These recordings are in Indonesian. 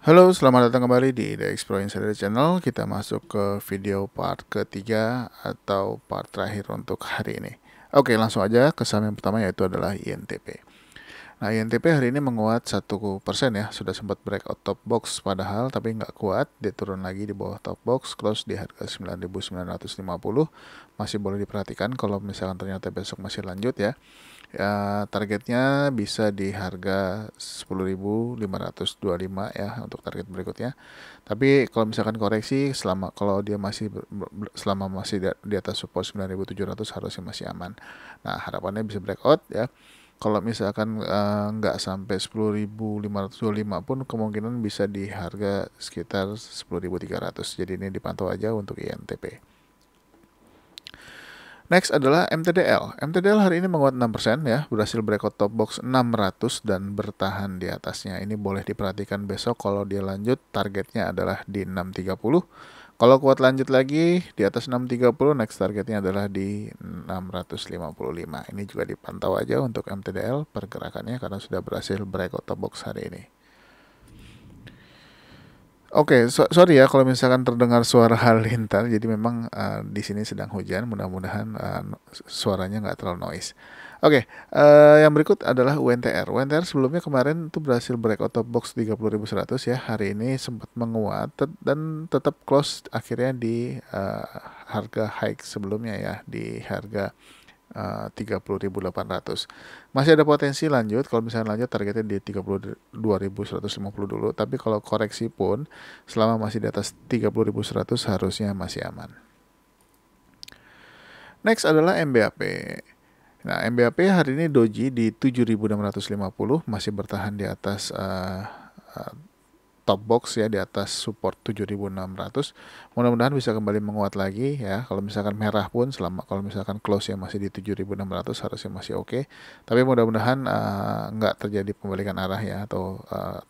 Halo, selamat datang kembali di The Explore Insider Channel. Kita masuk ke video part ketiga atau part terakhir untuk hari ini. Oke, langsung aja ke saham yang pertama, yaitu adalah INTP. Nah, INTP hari ini menguat 1% ya. Sudah sempat breakout top box padahal, tapi nggak kuat. Dia turun lagi di bawah top box, close di harga 9.950. Masih boleh diperhatikan kalau misalkan ternyata besok masih lanjut ya. Targetnya bisa di harga 10.525 ya untuk target berikutnya. Tapi kalau misalkan koreksi kalau dia masih di atas support 9.700 harusnya masih aman. Nah, harapannya bisa breakout ya. Kalau misalkan nggak sampai 10.525 pun kemungkinan bisa di harga sekitar 10.300. Jadi ini dipantau aja untuk INTP. Next adalah MTDL. MTDL hari ini menguat 6% ya, berhasil breakout top box 600 dan bertahan di atasnya. Ini boleh diperhatikan besok kalau dia lanjut, targetnya adalah di 630. Kalau kuat lanjut lagi di atas 630, next targetnya adalah di 655. Ini juga dipantau aja untuk MTDL pergerakannya karena sudah berhasil breakout top box hari ini. Oke, sorry ya kalau misalkan terdengar suara halilintar. Jadi memang di sini sedang hujan. Mudah-mudahan suaranya nggak terlalu noise. Oke, yang berikut adalah UNTR. UNTR sebelumnya kemarin itu berhasil breakout top box 30.100 ya. Hari ini sempat menguat dan tetap close akhirnya di harga high sebelumnya ya, di harga 30.800. Masih ada potensi lanjut. Kalau misalnya lanjut targetnya di 32.150 dulu. Tapi kalau koreksi pun selama masih di atas 30.100 harusnya masih aman. Next adalah MBAP. Nah, MBAP hari ini doji di 7.650, masih bertahan di atas top box ya, di atas support 7.600. Mudah-mudahan bisa kembali menguat lagi ya. Kalau misalkan merah pun kalau misalkan close yang masih di 7.600 harusnya masih oke. Tapi mudah-mudahan nggak terjadi pembalikan arah ya, atau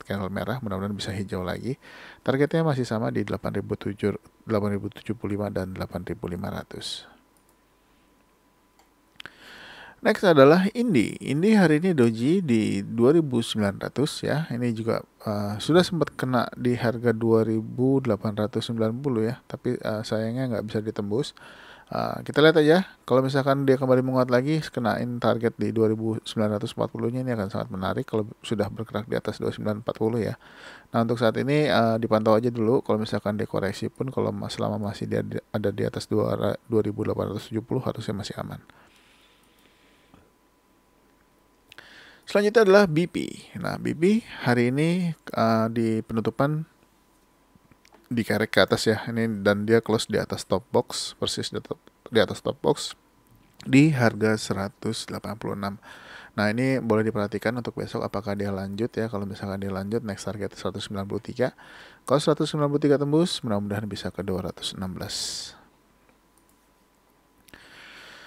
candle merah. Mudah-mudahan bisa hijau lagi. Targetnya masih sama di 8.075 dan 8.500. Next adalah Indi. Indi hari ini doji di 2.900 ya. Ini juga sudah sempat kena di harga 2.890 ya. Tapi sayangnya nggak bisa ditembus. Kita lihat aja. Kalau misalkan dia kembali menguat lagi, kenain target di 2.940-nya, ini akan sangat menarik kalau sudah bergerak di atas 2.940 ya. Nah, untuk saat ini dipantau aja dulu. Kalau misalkan dikoreksi pun, kalau selama masih ada di atas 2.870 harusnya masih aman. Selanjutnya adalah BP. Nah, BP hari ini di penutupan dikerek ke atas ya. Ini dan dia close di atas top box, persis di atas top box di harga 186. Nah, ini boleh diperhatikan untuk besok apakah dia lanjut ya. Kalau misalkan dia lanjut, next target 193. Kalau 193 tembus, mudah-mudahan bisa ke 216.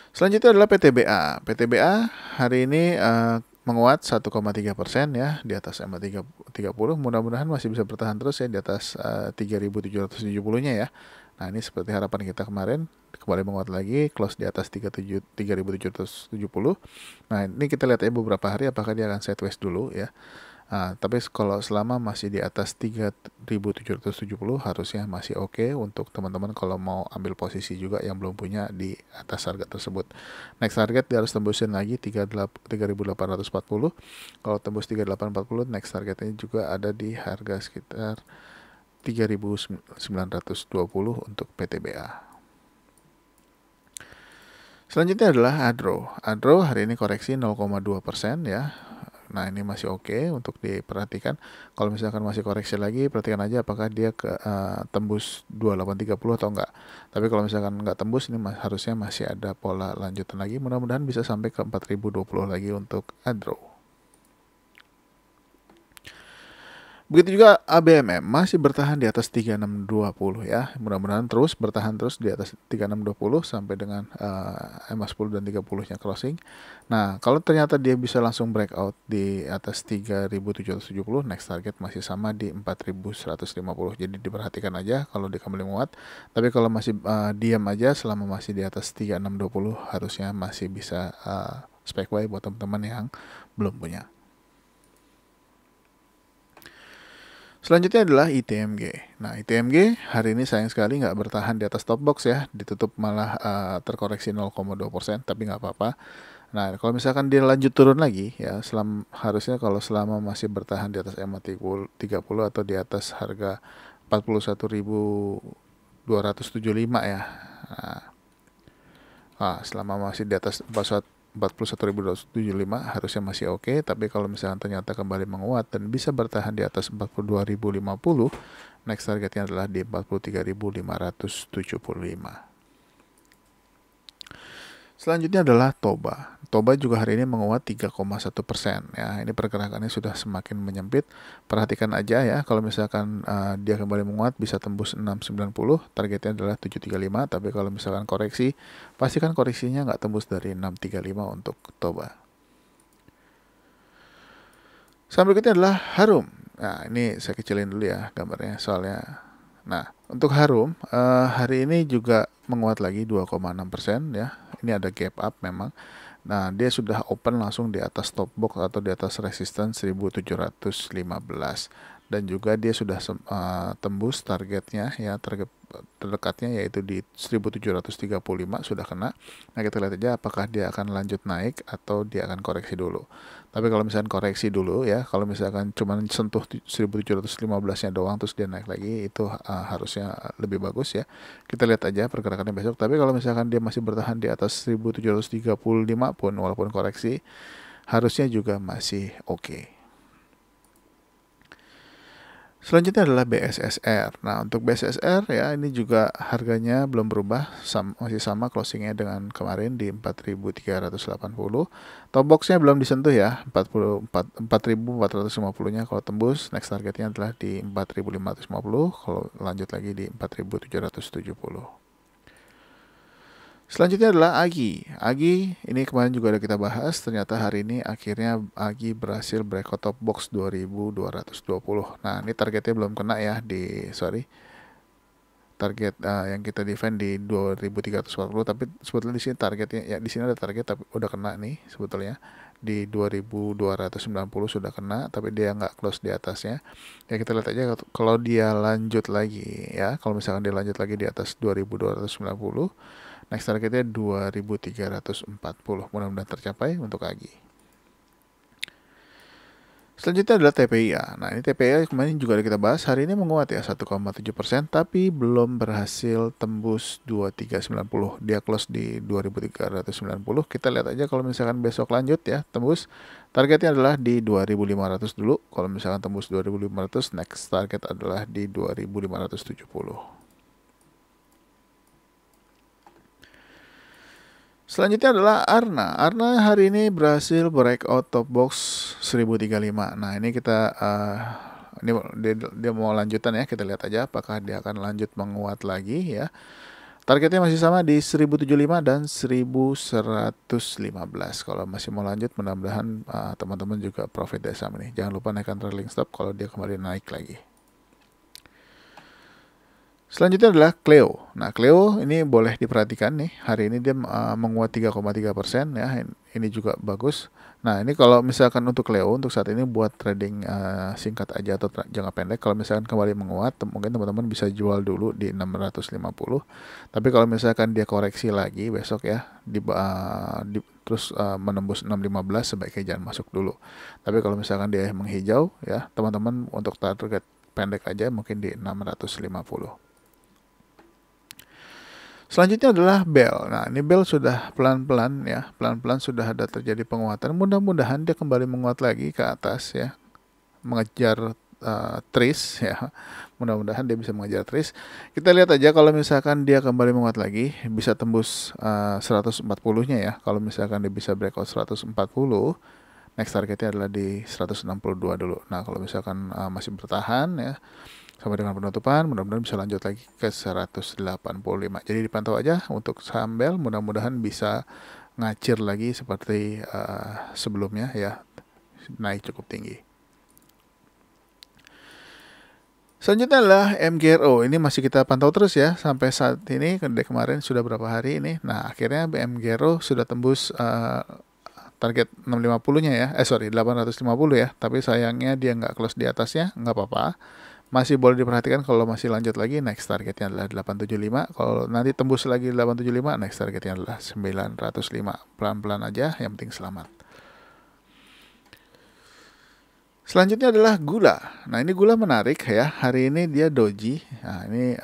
Selanjutnya adalah PTBA. PTBA hari ini menguat 1,3% ya, di atas MA30. Mudah-mudahan masih bisa bertahan terus ya di atas 3.770-nya ya. Nah, ini seperti harapan kita kemarin, kembali menguat lagi, close di atas 3.770. Nah, ini kita lihat ya beberapa hari apakah dia akan sideways dulu ya. Tapi kalau selama masih di atas 3.770 harusnya masih oke untuk teman-teman kalau mau ambil posisi juga yang belum punya di atas harga tersebut. Next target dia harus tembusin lagi 3.840. Kalau tembus 3.840, next targetnya juga ada di harga sekitar 3.920 untuk PTBA. Selanjutnya adalah Adro. Adro hari ini koreksi 0,2% ya. Nah, ini masih oke untuk diperhatikan. Kalau misalkan masih koreksi lagi, perhatikan aja apakah dia tembus 2830 atau enggak. Tapi kalau misalkan enggak tembus, ini harusnya masih ada pola lanjutan lagi. Mudah-mudahan bisa sampai ke 4020 lagi untuk Adro. Begitu juga ABMM masih bertahan di atas 3620 ya. Mudah-mudahan terus bertahan terus di atas 3620 sampai dengan MA10 dan 30-nya crossing. Nah, kalau ternyata dia bisa langsung breakout di atas 3770, next target masih sama di 4150. Jadi diperhatikan aja kalau dia kembali menguat. Tapi kalau masih diam aja selama masih di atas 3620 harusnya masih bisa spec buy buat teman-teman yang belum punya. Selanjutnya adalah ITMG. Nah, ITMG hari ini sayang sekali nggak bertahan di atas top box ya, ditutup malah terkoreksi 0,2%, tapi nggak apa-apa. Nah, kalau misalkan dia lanjut turun lagi ya, harusnya kalau selama masih bertahan di atas EMA 30 atau di atas harga 41.275 ya. Selama masih di atas 41.275 harusnya masih oke, tapi kalau misalkan ternyata kembali menguat dan bisa bertahan di atas 42.050, next targetnya adalah di 43.575. Selanjutnya adalah Toba. Toba juga hari ini menguat 3,1% ya. Ini pergerakannya sudah semakin menyempit. Perhatikan aja ya, kalau misalkan dia kembali menguat bisa tembus 690, targetnya adalah 735. Tapi kalau misalkan koreksi, pastikan koreksinya nggak tembus dari 635 untuk Toba. Saham berikutnya adalah Harum. Nah, ini saya kecilin dulu ya gambarnya soalnya. Nah, untuk Harum hari ini juga menguat lagi 2,6% ya. Ini ada gap up memang. Nah, dia sudah open langsung di atas top box atau di atas resistance 1715, dan juga dia sudah tembus targetnya ya, target terdekatnya yaitu di 1735 sudah kena. Nah, kita lihat aja apakah dia akan lanjut naik atau dia akan koreksi dulu. Tapi kalau misalkan koreksi dulu ya, kalau misalkan cuma sentuh 1715-nya doang terus dia naik lagi, itu harusnya lebih bagus ya. Kita lihat aja pergerakannya besok. Tapi kalau misalkan dia masih bertahan di atas 1735 pun, walaupun koreksi, harusnya juga masih oke. Selanjutnya adalah BSSR. Nah, untuk BSSR ya, ini juga harganya belum berubah, masih sama closingnya dengan kemarin di 4.380. Top boxnya belum disentuh ya, 4.450-nya kalau tembus, next targetnya adalah di 4.550, kalau lanjut lagi di 4.770. Selanjutnya adalah Agi. Agi ini kemarin juga ada kita bahas, ternyata hari ini akhirnya Agi berhasil breakout top box 2220. Nah, ini targetnya belum kena ya target yang kita defend di 2340, tapi sebetulnya di sini targetnya ya, di sini ada target tapi udah kena nih sebetulnya di 2290 sudah kena, tapi dia nggak close di atasnya. Ya, kita lihat aja kalau dia lanjut lagi ya, kalau misalkan dia lanjut lagi di atas 2290, next targetnya 2340, mudah-mudahan tercapai untuk Agi. Selanjutnya adalah TPIA. Nah, ini TPIA kemarin juga ada kita bahas, hari ini menguat ya 1,7%, tapi belum berhasil tembus 2390. Dia close di 2390. Kita lihat aja kalau misalkan besok lanjut ya, tembus, targetnya adalah di 2500 dulu. Kalau misalkan tembus 2500, next target adalah di 2570. Selanjutnya adalah Arna. Arna hari ini berhasil breakout top box 1035. Nah, ini kita ini dia mau lanjutan ya. Kita lihat aja apakah dia akan lanjut menguat lagi ya. Targetnya masih sama di 1075 dan 1115. Kalau masih mau lanjut, mudah-mudahan teman-teman juga profit dari saham ini. Jangan lupa naikkan trailing stop kalau dia kembali naik lagi. Selanjutnya adalah Cleo. Nah, Cleo ini boleh diperhatikan nih. Hari ini dia menguat 3,3% ya. Ini juga bagus. Nah, ini kalau misalkan untuk Cleo untuk saat ini buat trading singkat aja atau jangka pendek. Kalau misalkan kembali menguat, mungkin teman-teman bisa jual dulu di 650. Tapi kalau misalkan dia koreksi lagi besok ya, terus menembus 615, sebaiknya jangan masuk dulu. Tapi kalau misalkan dia menghijau ya, teman-teman untuk target pendek aja mungkin di 650. Selanjutnya adalah Bell. Nah, ini Bell sudah pelan-pelan ya, pelan-pelan sudah ada terjadi penguatan. Mudah-mudahan dia kembali menguat lagi ke atas ya, mengejar trace ya. Mudah-mudahan dia bisa mengejar trace. Kita lihat aja kalau misalkan dia kembali menguat lagi, bisa tembus 140-nya ya. Kalau misalkan dia bisa breakout 140, next targetnya adalah di 162 dulu. Nah, kalau misalkan masih bertahan ya sampai dengan penutupan, mudah-mudahan bisa lanjut lagi ke 185. Jadi dipantau aja untuk saham Bell, mudah-mudahan bisa ngacir lagi seperti sebelumnya ya, naik cukup tinggi. Selanjutnya adalah MGRO. Ini masih kita pantau terus ya sampai saat ini. Dari kemarin sudah berapa hari ini. Nah, akhirnya MGRO sudah tembus target 650-nya ya. 850 ya. Tapi sayangnya dia nggak close di atasnya, nggak apa-apa. Masih boleh diperhatikan kalau masih lanjut lagi, next targetnya adalah 875. Kalau nanti tembus lagi 875, next targetnya adalah 905. Pelan-pelan aja, yang penting selamat. Selanjutnya adalah gula. Nah, ini gula menarik ya. Hari ini dia doji. Nah, ini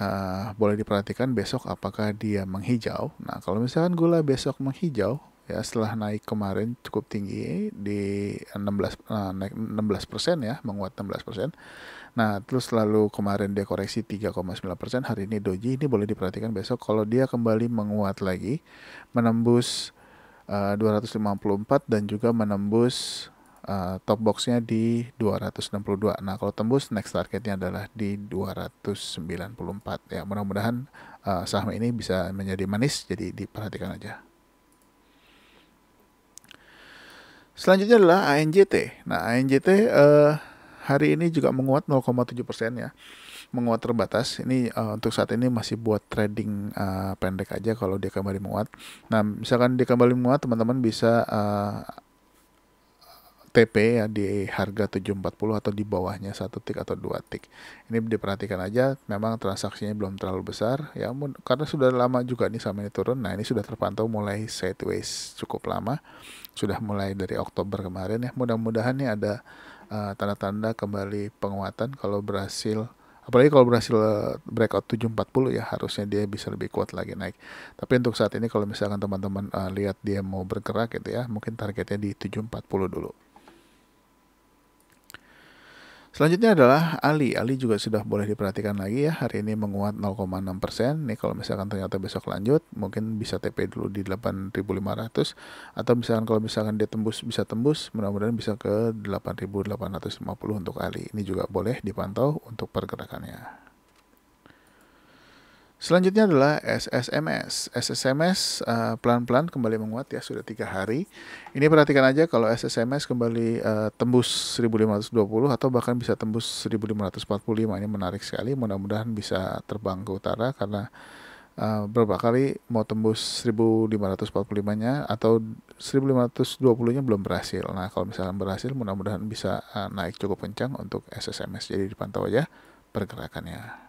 boleh diperhatikan besok apakah dia menghijau. Nah, kalau misalkan gula besok menghijau, ya setelah naik kemarin cukup tinggi di 16 naik 16% ya, menguat 16%. Nah, terus lalu kemarin dia koreksi 3,9%, hari ini doji. Ini boleh diperhatikan besok kalau dia kembali menguat lagi, menembus 254 dan juga menembus top boxnya di 262. Nah, kalau tembus next targetnya adalah di 294 ya. Mudah-mudahan saham ini bisa menjadi manis, jadi diperhatikan aja. Selanjutnya adalah ANJT. Nah, ANJT hari ini juga menguat 0,7% ya. Menguat terbatas. Ini untuk saat ini masih buat trading pendek aja kalau dia kembali menguat. Nah, misalkan dia kembali menguat, teman-teman bisa TP ya di harga 740 atau di bawahnya 1 tick atau 2 tick. Ini diperhatikan aja, memang transaksinya belum terlalu besar ya, karena sudah lama juga nih saham ini turun. Nah, ini sudah terpantau mulai sideways cukup lama, sudah mulai dari Oktober kemarin ya. Mudah-mudahan nih ada tanda-tanda kembali penguatan. Kalau berhasil, apalagi kalau berhasil breakout 740 ya, harusnya dia bisa lebih kuat lagi naik. Tapi untuk saat ini kalau misalkan teman-teman lihat dia mau bergerak gitu ya, mungkin targetnya di 740 dulu. Selanjutnya adalah Ali. Ali juga sudah boleh diperhatikan lagi ya. Hari ini menguat 0,6%. Nih kalau misalkan ternyata besok lanjut, mungkin bisa TP dulu di 8.500. Atau misalkan kalau misalkan dia tembus, bisa tembus, mudah-mudahan bisa ke 8.850 untuk Ali. Ini juga boleh dipantau untuk pergerakannya. Selanjutnya adalah SSMS. SSMS pelan-pelan kembali menguat ya, sudah 3 hari. Ini perhatikan aja kalau SSMS kembali tembus 1520 atau bahkan bisa tembus 1545. Ini menarik sekali, mudah-mudahan bisa terbang ke utara karena beberapa kali mau tembus 1545-nya atau 1520-nya belum berhasil. Nah, kalau misalnya berhasil, mudah-mudahan bisa naik cukup kencang untuk SSMS. Jadi dipantau aja pergerakannya.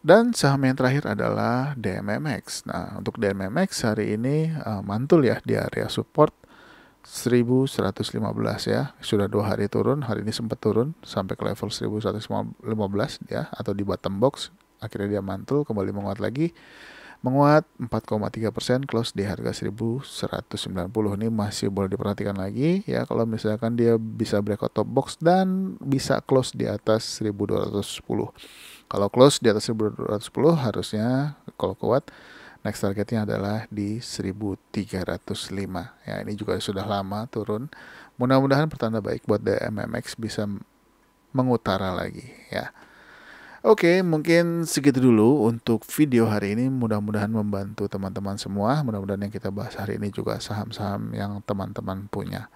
Dan saham yang terakhir adalah DMMX. Nah, untuk DMMX hari ini mantul ya di area support 1115 ya. Sudah 2 hari turun, hari ini sempat turun sampai ke level 1115 ya, atau di bottom box. Akhirnya dia mantul, kembali menguat lagi. Menguat 4,3%, close di harga 1190. Ini masih boleh diperhatikan lagi ya, kalau misalkan dia bisa breakout top box dan bisa close di atas 1210. Kalau close di atas 1210 harusnya kalau kuat next targetnya adalah di 1305. Ya, ini juga sudah lama turun. Mudah-mudahan pertanda baik buat DMMX bisa mengutara lagi ya. Oke, mungkin segitu dulu untuk video hari ini. Mudah-mudahan membantu teman-teman semua. Mudah-mudahan yang kita bahas hari ini juga saham-saham yang teman-teman punya.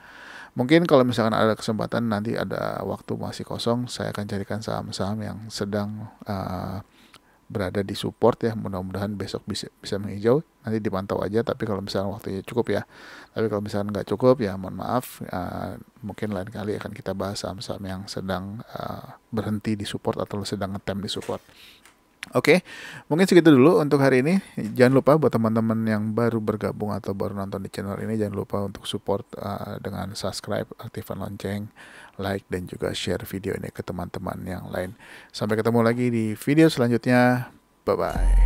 Mungkin kalau misalkan ada kesempatan, nanti ada waktu masih kosong, saya akan carikan saham-saham yang sedang berada di support ya. Mudah-mudahan besok bisa menghijau. Nanti dipantau aja, tapi kalau misalkan waktunya cukup ya. Tapi kalau misalkan nggak cukup ya mohon maaf. Mungkin lain kali akan kita bahas saham-saham yang sedang berhenti di support atau sedang ngetem di support. Oke, mungkin segitu dulu untuk hari ini. Jangan lupa buat teman-teman yang baru bergabung atau baru nonton di channel ini, jangan lupa untuk support dengan subscribe, aktifkan lonceng, like, dan juga share video ini ke teman-teman yang lain. Sampai ketemu lagi di video selanjutnya. Bye-bye.